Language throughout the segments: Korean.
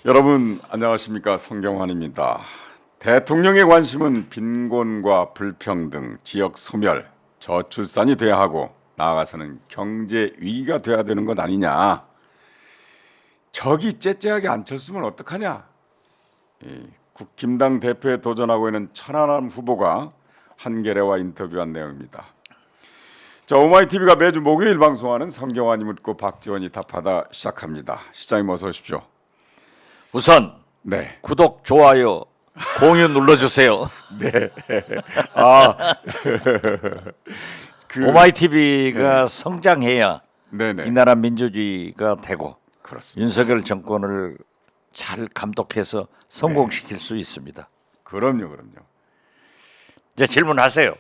여러분 안녕하십니까, 성경환입니다. 대통령의 관심은 빈곤과 불평등, 지역 소멸, 저출산이 돼야 하고 나아가서는 경제 위기가 돼야 되는 것 아니냐. 저기 째째하게 안철수면 어떡하냐. 국힘당 대표에 도전하고 있는 천하람 후보가 한겨레와 인터뷰한 내용입니다. 자, 오마이TV가 매주 목요일 방송하는 성경환이 묻고 박지원이 답하다 시작합니다. 시장님 어서 오십시오. 우선 네. 구독, 좋아요, 공유 눌러주세요. 네. 아, 오마이TV가 성장해야 네네. 이 나라 민주주의가 되고 그렇습니다. 윤석열 정권을 잘 감독해서 성공시킬 수 있습니다. 그럼요. 이제 질문하세요.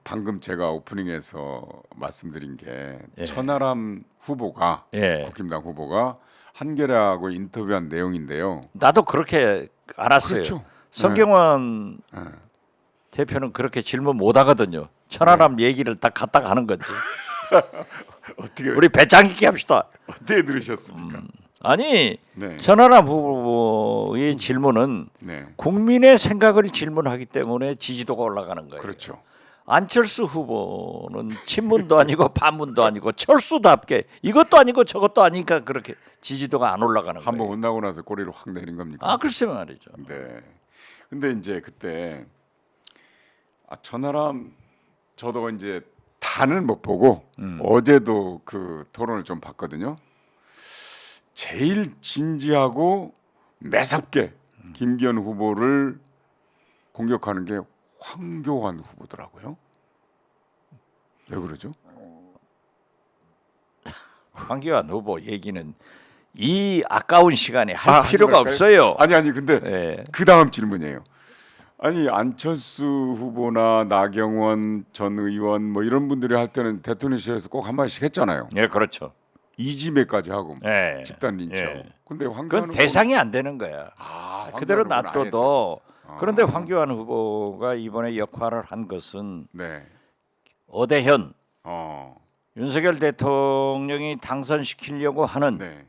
방금 제가 오프닝에서 말씀드린 게 예. 천하람 후보가 예. 국힘당 후보가 한겨레하고 인터뷰한 내용인데요. 나도 그렇게 알았어요. 그렇죠. 성경환 네. 대표는 그렇게 질문 못 하거든요. 천하람 얘기를 딱 갖다 가는 거지. 어떻게 우리 배짱 있게 합시다. 어떻게 들으셨습니까? 아니 네. 천하람 후보의 질문은 네. 국민의 생각을 질문하기 때문에 지지도가 올라가는 거예요. 그렇죠. 안철수 후보는 친문도 아니고 반문도 아니고 철수답게 이것도 아니고 저것도 아니니까 그렇게 지지도가 안 올라가는 거예요. 한번 혼나고 나서 꼬리를 확 내린 겁니까? 아 글쎄 말이죠. 네. 근데 이제 그때 천하람 저도 이제 다는 못 보고 어제도 그 토론을 좀 봤거든요. 제일 진지하고 매섭게 김기현 후보를 공격하는 게 황교안 후보더라고요. 왜 그러죠? 황교안 후보 얘기는 이 아까운 시간에 할 하지 필요가 말까요? 없어요. 아니 근데 예. 그 다음 질문이에요. 아니 안철수 후보나 나경원 전 의원 뭐 이런 분들이 할 때는 대통령실에서 꼭 한마디씩 했잖아요. 예, 그렇죠. 이지매까지 하고 예. 집단 린치하고. 예. 근데 황교안 그건 후보는 대상이 안 되는 거야. 그대로 황교안 후보는 아예 놔둬도. 됐어요. 그런데 황교안 후보가 이번에 역할을 한 것은 네. 어대현 어. 윤석열 대통령이 당선시키려고 하는 네.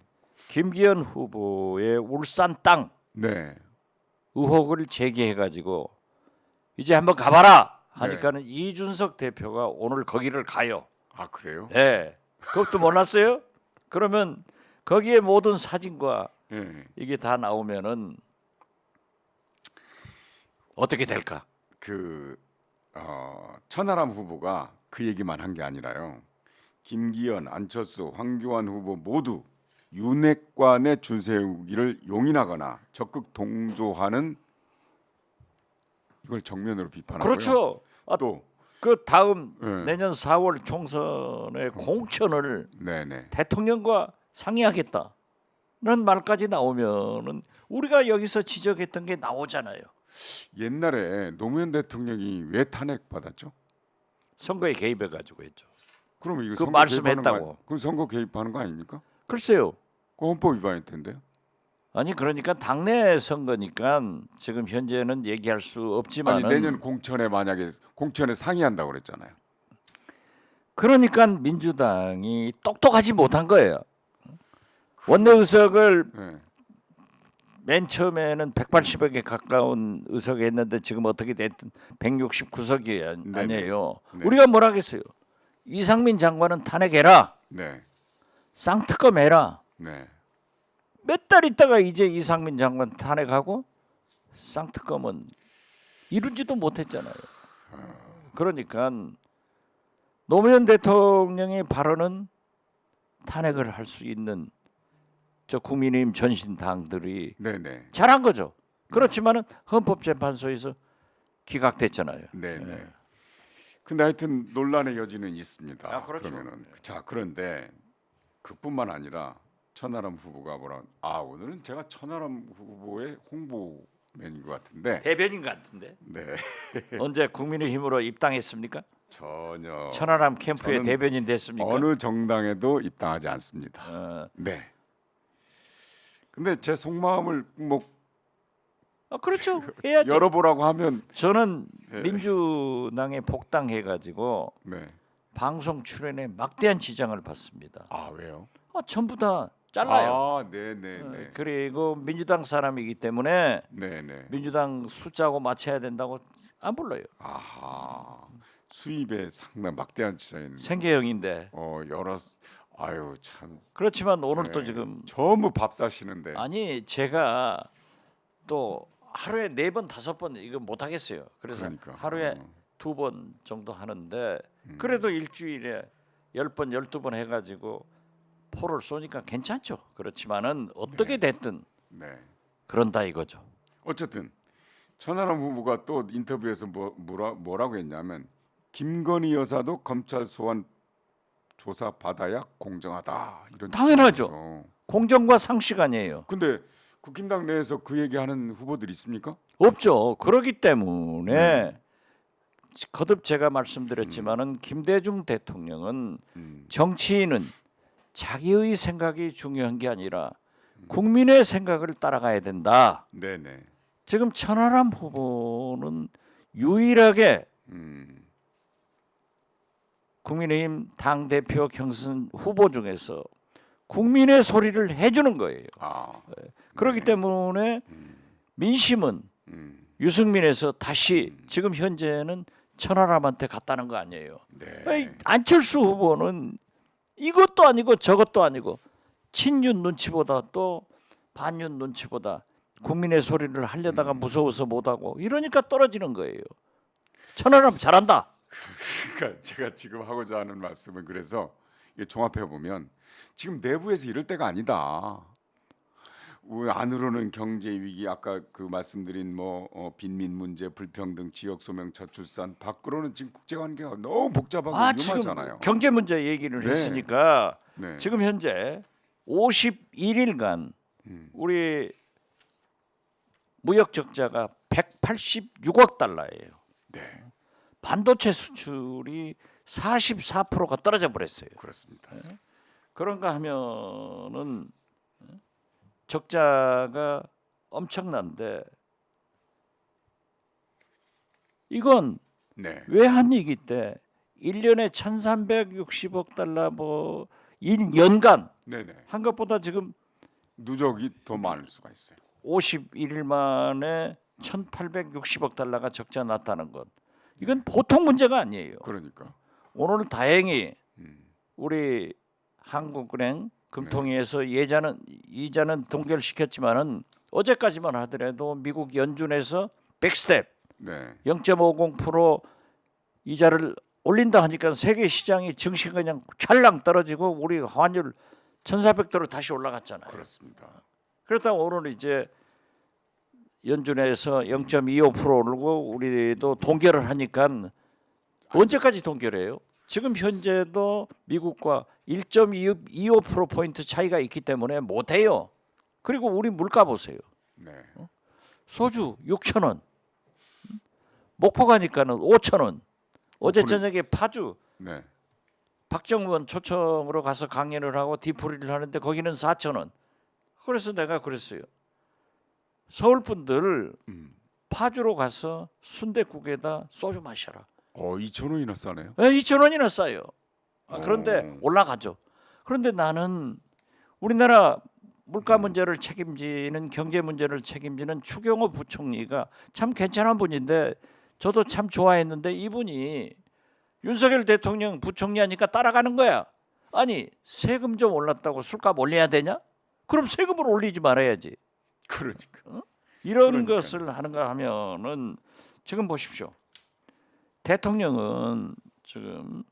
김기현 후보의 울산 땅 네. 의혹을 제기해가지고 이제 한번 가봐라 하니까는 이준석 대표가 오늘 거기를 가요. 아 그래요? 예, 그것도 몰랐어요? 그러면 거기에 모든 사진과 예. 이게 다 나오면은 어떻게 될까? 천하람 후보가 그 얘기만 한 게 아니라요. 김기현, 안철수, 황교안 후보 모두 윤핵관의 줄 세우기를 용인하거나 적극 동조하는 이걸 정면으로 비판하고요. 그렇죠. 또 그 다음 네. 내년 4월 총선의 공천을 네네. 대통령과 상의하겠다는 말까지 나오면은 우리가 여기서 지적했던 게 나오잖아요. 옛날에 노무현 대통령이 왜 탄핵받았죠? 선거에 개입해 가지고 했죠. 그러면 이거 그 선거 말씀했다고. 개입하는 거 그럼 선거 개입하는 거 아닙니까? 글쎄요. 그 헌법 위반일 텐데요. 아니 그러니까 당내 선거니까 지금 현재는 얘기할 수 없지만 아니 내년 공천에 만약에 공천에 상의한다고 그랬잖아요. 그러니까 민주당이 똑똑하지 못한 거예요. 원내 의석을 네. 맨 처음에는 180억에 가까운 의석이 했는데 지금 어떻게 됐든 169석이 아니에요. 네. 우리가 뭐라 하겠어요. 이상민 장관은 탄핵해라. 네. 쌍특검해라. 네. 몇 달 있다가 이제 이상민 장관 탄핵하고 쌍특검은 이루지도 못했잖아요. 그러니까 노무현 대통령의 발언은 탄핵을 할 수 있는 저 국민의힘 전신당들이 네네. 잘한 거죠. 그렇지만은 헌법재판소에서 기각됐잖아요. 네네. 근데 하여튼 논란의 여지는 있습니다. 아, 그렇죠. 그러면은 자 그런데 그뿐만 아니라 천하람 후보가 오늘은 제가 천하람 후보의 홍보맨인 것 같은데 대변인 같은데 네 언제 국민의힘으로 입당했습니까? 전혀 천하람 캠프의 저는 대변인 됐습니까? 어느 정당에도 입당하지 않습니다. 네. 근데 제 속마음을 그렇죠. 해야죠. 열어보라고 하면 저는 네. 민주당에 복당해가지고 네. 방송 출연에 막대한 지장을 받습니다. 왜요? 전부 다 잘라요. 아, 네네네. 그리고 민주당 사람이기 때문에 네네. 민주당 숫자하고 맞춰야 된다고 안 불러요. 아하. 수입에 상당 막대한 차이는 생계형인데. 여러 아유 참 그렇지만 오늘 또 네. 지금 전부 밥 사시는데 아니 제가 또 하루에 4번 5번 이거 못 하겠어요. 그래서 그러니까. 하루에 2번 정도 하는데 그래도 일주일에 10번 12번 해가지고 포를 쏘니까 괜찮죠. 그렇지만은 어떻게 됐든 네. 그런다 이거죠. 어쨌든 천하람 후보가 또 인터뷰에서 뭐라고 했냐면 김건희 여사도 검찰 소환 조사 받아야 공정하다 이런 당연하죠. 취지에서. 공정과 상식 아니에요. 근데 국힘당 내에서 그 얘기하는 후보들이 있습니까? 없죠. 그렇기 때문에 거듭 제가 말씀드렸지만은 김대중 대통령은 정치인은 자기의 생각이 중요한 게 아니라 국민의 생각을 따라가야 된다. 네네. 지금 천하람 후보는 유일하게 국민의힘 당 대표 경선 후보 중에서 국민의 소리를 해주는 거예요. 아, 그렇기 때문에 민심은 유승민에서 다시 지금 현재는 천하람한테 갔다는 거 아니에요. 네. 안철수 후보는 이것도 아니고 저것도 아니고 친윤 눈치보다 또 반윤 눈치보다 국민의 소리를 하려다가 무서워서 못하고 이러니까 떨어지는 거예요. 천하람 잘한다. 그러니까 제가 지금 하고자 하는 말씀은 그래서 이게 종합해 보면 지금 내부에서 이럴 때가 아니다. 우리 안으로는 경제 위기 아까 그 말씀드린 빈민 문제, 불평등, 지역 소명, 저출산 밖으로는 지금 국제 관계가 너무 복잡하고 지금 위험하잖아요. 경제 문제 얘기를 네. 했으니까 네. 지금 현재 51일간 우리 무역 적자가 186억 달러예요. 네. 반도체 수출이 44%가 떨어져 버렸어요. 그렇습니다. 그런가 하면은 적자가 엄청난데 이건 네. 외환위기 때 1년에 1,360억 달러 뭐 1년간 네네. 한 것보다 지금 누적이 더 많을 수가 있어요. 51일 만에 1,860억 달러가 적자 났다는 것. 이건 보통 문제가 아니에요. 그러니까. 오늘 다행히 우리 한국은행 금통위에서 이자는 동결시켰지만은 어제까지만 하더라도 미국 연준에서 백스텝 네. 0.50% 이자를 올린다 하니까 세계 시장이 증시 그냥 찰랑 떨어지고 우리 환율 1,400도로 다시 올라갔잖아요. 그렇습니다. 그렇다고 오늘 이제 연준에서 0.25% 오르고 우리도 동결을 하니까 언제까지 동결해요? 지금 현재도 미국과 1.25% 포인트 차이가 있기 때문에 못 해요. 그리고 우리 물가 보세요. 네. 소주 6,000원. 목포 가니까는 5,000원. 어제 목포는- 저녁에 파주 네. 박정원 초청으로 가서 강연을 하고 디프리를 하는데 거기는 4,000원. 그래서 내가 그랬어요. 서울 분들 파주로 가서 순댓국에다 소주 마셔라. 2,000원이나 싸네요. 2,000원이나 싸요. 그런데 오. 올라가죠. 그런데 나는 우리나라 물가 문제를 책임지는 경제 문제를 책임지는 추경호 부총리가 참 괜찮은 분인데 저도 참 좋아했는데 이분이 윤석열 대통령 부총리 하니까 따라가는 거야. 아니 세금 좀 올랐다고 술값 올려야 되냐? 그럼 세금을 올리지 말아야지. 그러니까. 이런 그러니까요. 것을 하는가 하면은 지금 보십시오. 대통령은 지금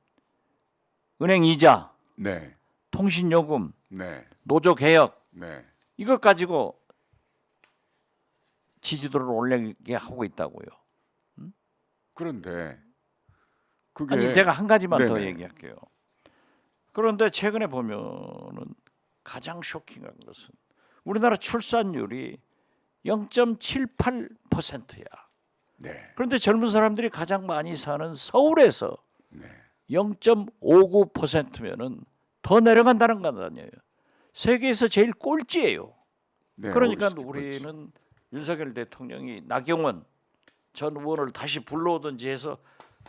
은행 이자, 네. 통신 요금, 네. 노조 개혁 네. 이것 가지고 지지도를 올리게 하고 있다고요. 그런데 그게 아니 제가 한 가지만 더 네네. 얘기할게요. 그런데 최근에 보면은 가장 쇼킹한 것은 우리나라 출산율이 0.78%야. 네. 그런데 젊은 사람들이 가장 많이 사는 서울에서 네. 0.59%면은 더 내려간다는 건 아니에요. 세계에서 제일 꼴찌예요. 네. 그러니까 OECD 꼴찌. 우리는 윤석열 대통령이 나경원 전 의원을 다시 불러오든지 해서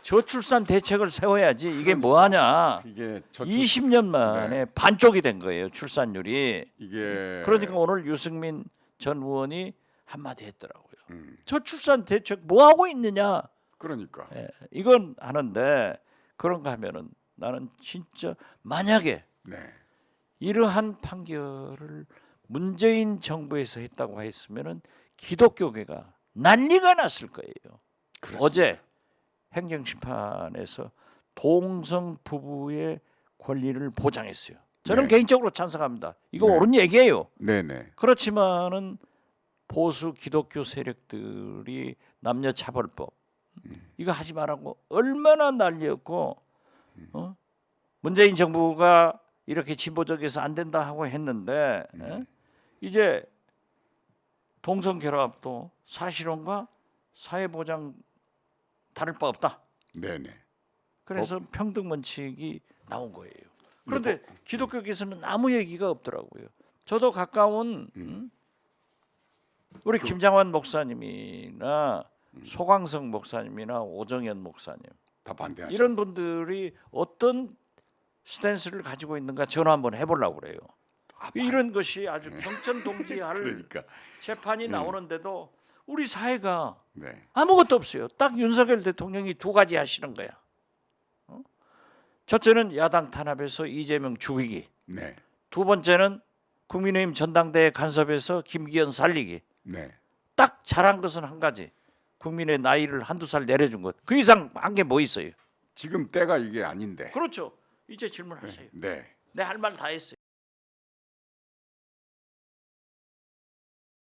저출산 대책을 세워야지. 이게 뭐 하냐? 이게 20년 만에 반쪽이 된 거예요. 출산율이. 이게 그러니까 오늘 유승민 전 의원이 한마디 했더라고요. 저출산 대책 뭐 하고 있느냐? 그러니까 예, 이건 하는데 그런가 하면은 나는 진짜 만약에 네. 이러한 판결을 문재인 정부에서 했다고 했으면은 기독교계가 난리가 났을 거예요. 그렇습니다. 어제 행정심판에서 동성 부부의 권리를 보장했어요. 저는 네. 개인적으로 찬성합니다. 이거 네. 옳은 얘기예요. 네네. 그렇지만은 보수 기독교 세력들이 남녀 차별법 이거 하지 말라고 얼마나 난리였고 문재인 정부가 이렇게 진보적에서 안 된다 하고 했는데 이제 동성 결합도 사실혼과 사회보장 다를 바 없다. 네네. 그래서 평등 원칙이 나온 거예요. 그런데 기독교계에서는 아무 얘기가 없더라고요. 저도 가까운 우리 김장환 목사님이나 소광성 목사님이나 오정현 목사님 다 반대하죠. 이런 분들이 어떤 스탠스를 가지고 있는가 전화 한번 해보려고 그래요. 이런 것이 아주 경천동지할 그러니까 재판이 나오는데도 우리 사회가 네. 아무것도 없어요. 딱 윤석열 대통령이 두 가지 하시는 거야. 첫째는 야당 탄압에서 이재명 죽이기. 네. 두 번째는 국민의힘 전당대회 간섭에서 김기현 살리기. 네. 딱 잘한 것은 한 가지. 국민의 나이를 한두 살 내려준 것. 그 이상 한 게 뭐 있어요? 지금 때가 이게 아닌데. 그렇죠. 이제 질문하세요. 네. 내 할 말 다 했어요.